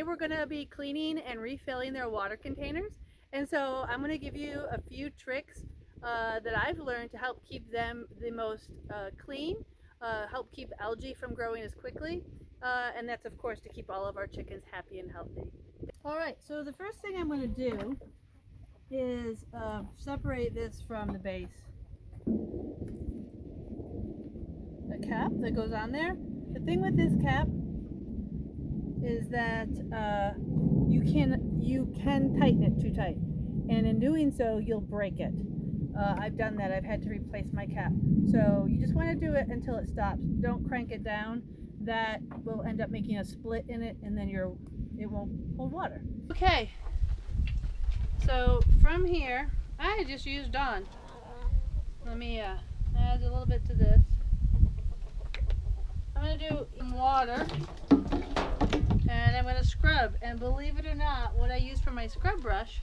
we're going to be cleaning and refilling their water containers. And so I'm going to give you a few tricks that I've learned to help keep them the most clean, help keep algae from growing as quickly, and that's of course to keep all of our chickens happy and healthy. All right, so the first thing I'm going to do is separate this from the base. The cap that goes on there. The thing with this cap is that you can tighten it too tight, and in doing so you'll break it. I've done that. I've had to replace my cap. So you just want to do it until it stops. Don't crank it down. That will end up making a split in it, and then it won't hold water. Okay, so from here I just used Dawn. Let me add a little bit to this. I'm going to do some water, and I'm going to scrub. And believe it or not, what I use for my scrub brush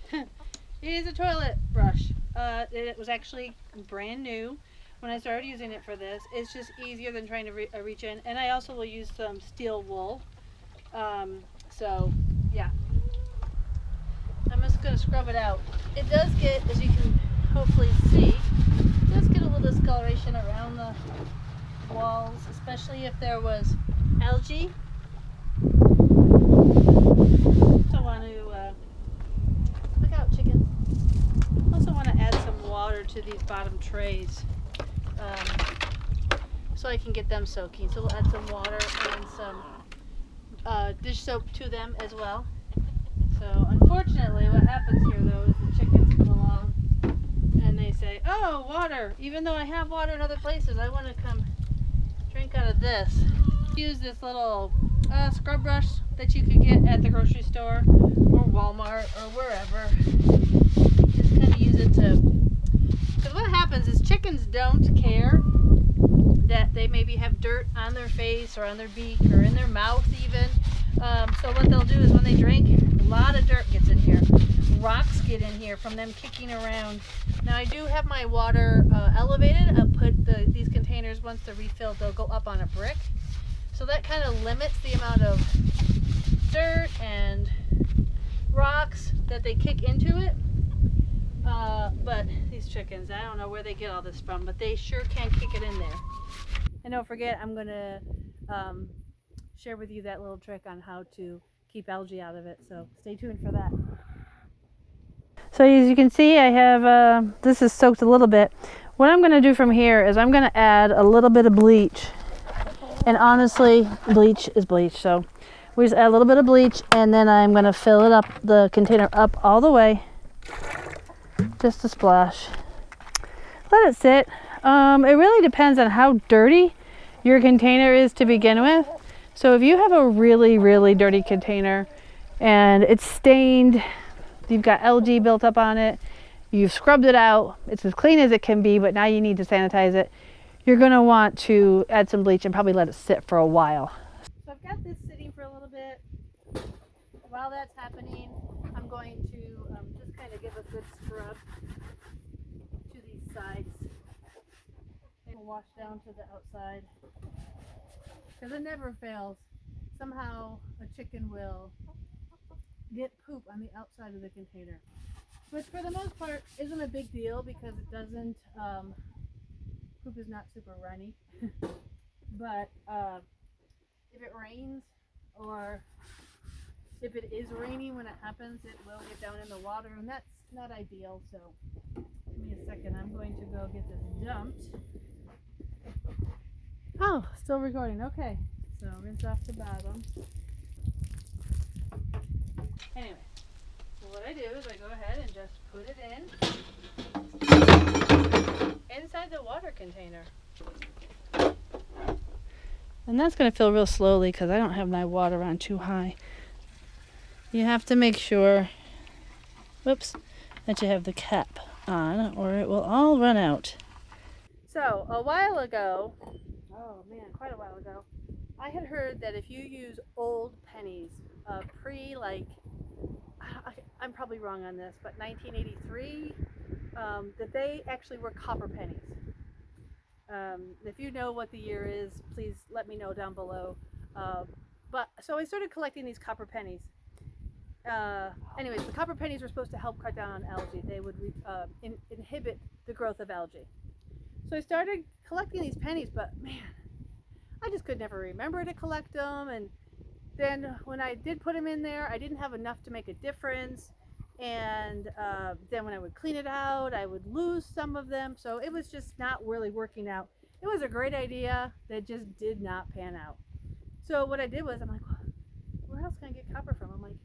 is a toilet brush. It was actually brand new when I started using it for this. It's just easier than trying to reach in. And I also will use some steel wool. So yeah, I'm just going to scrub it out. It does get, as you can hopefully see, it does get a little discoloration around the walls, especially if there was algae. Also want to look out, chickens. Also want to add some water to these bottom trays, so I can get them soaking. So we'll add some water and some dish soap to them as well. So unfortunately, what happens here though is the chickens come along and they say, "Oh, water!" Even though I have water in other places, I want to come drink out of this. Use this little scrub brush that you can get at the grocery store or Walmart or wherever. Just kind of use it to, because what happens is chickens don't care that they maybe have dirt on their face or on their beak or in their mouth even. So what they'll do is when they drink, a lot of dirt gets in here. Rocks get in here from them kicking around. Now I do have my water elevated. I'll put these containers, once they're refilled, they'll go up on a brick. So that kind of limits the amount of dirt and rocks that they kick into it. But these chickens, I don't know where they get all this from, but they sure can kick it in there. And don't forget, I'm going to share with you that little trick on how to keep algae out of it. So stay tuned for that. So as you can see, I have, this is soaked a little bit. What I'm going to do from here is I'm going to add a little bit of bleach. And honestly, bleach is bleach. So we just add a little bit of bleach, and then I'm going to fill it up, the container up all the way. Just a splash. Let it sit. It really depends on how dirty your container is to begin with. So if you have a really, really dirty container and it's stained, you've got algae built up on it, you've scrubbed it out, it's as clean as it can be, but now you need to sanitize it, you're going to want to add some bleach and probably let it sit for a while. So I've got this sitting for a little bit. While that's happening, I'm going to just kind of give a good scrub to these sides and wash down to the outside, because it never fails. Somehow a chicken will get poop on the outside of the container, which for the most part isn't a big deal because it doesn't, poop is not super runny. But if it rains, or if it is raining when it happens, it will get down in the water, and that's not ideal. So give me a second, I'm going to go get this dumped. Oh, still recording. Okay, so rinse off the bottom. Anyway, so what I do is I go ahead and just put it in inside the water container. And that's going to fill real slowly because I don't have my water on too high. You have to make sure, whoops, that you have the cap on or it will all run out. So a while ago, oh man, quite a while ago, I had heard that if you use old pennies, I'm probably wrong on this, but 1983, that they actually were copper pennies. If you know what the year is, please let me know down below. But so I started collecting these copper pennies, anyways, the copper pennies were supposed to help cut down on algae. They would inhibit the growth of algae. So I started collecting these pennies, but man, I just could never remember to collect them. And then when I did put them in there, I didn't have enough to make a difference. And then when I would clean it out, I would lose some of them. So it was just not really working out. It was a great idea that just did not pan out. So what I did was, I'm like, where else can I get copper from? I'm like,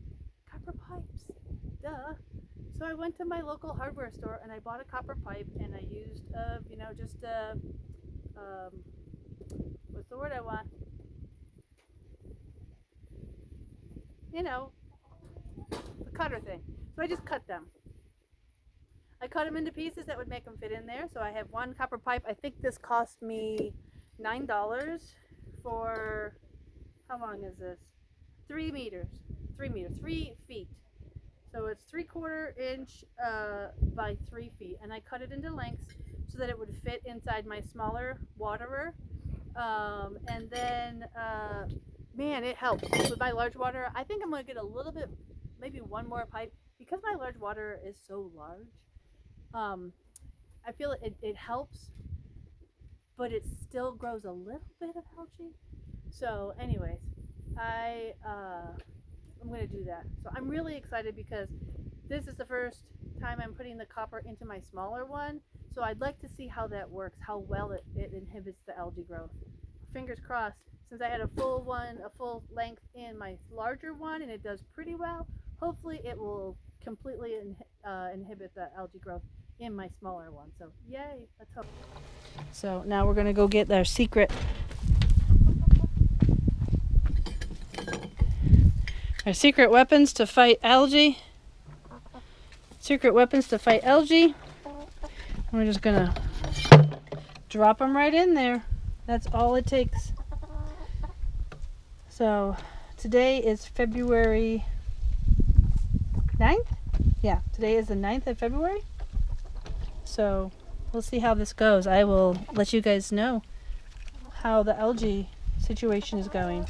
copper pipes, duh. So I went to my local hardware store and I bought a copper pipe, and I used, what's the word I want? The cutter thing. So I just cut them. I cut them into pieces that would make them fit in there. So I have one copper pipe. I think this cost me $9 for, how long is this? 3 meters. 3 feet. So it's 3/4 inch by 3 feet. And I cut it into lengths so that it would fit inside my smaller waterer. And then, man, it helps. With my large waterer, I think I'm going to get a little bit, maybe one more pipe. Because my large waterer is so large, I feel it helps, but it still grows a little bit of algae. So anyways, I'm going to do that. So I'm really excited because this is the first time I'm putting the copper into my smaller one. So I'd like to see how that works, how well it inhibits the algae growth. Fingers crossed, since I had a full length in my larger one and it does pretty well, hopefully it will completely inhibit the algae growth in my smaller one. So yay, let's hope. So now we're going to go get our secret weapons to fight algae. Secret weapons to fight algae. We're just going to drop them right in there. That's all it takes. So today is February 9th? Yeah, today is the 9th of February. So we'll see how this goes. I will let you guys know how the algae situation is going.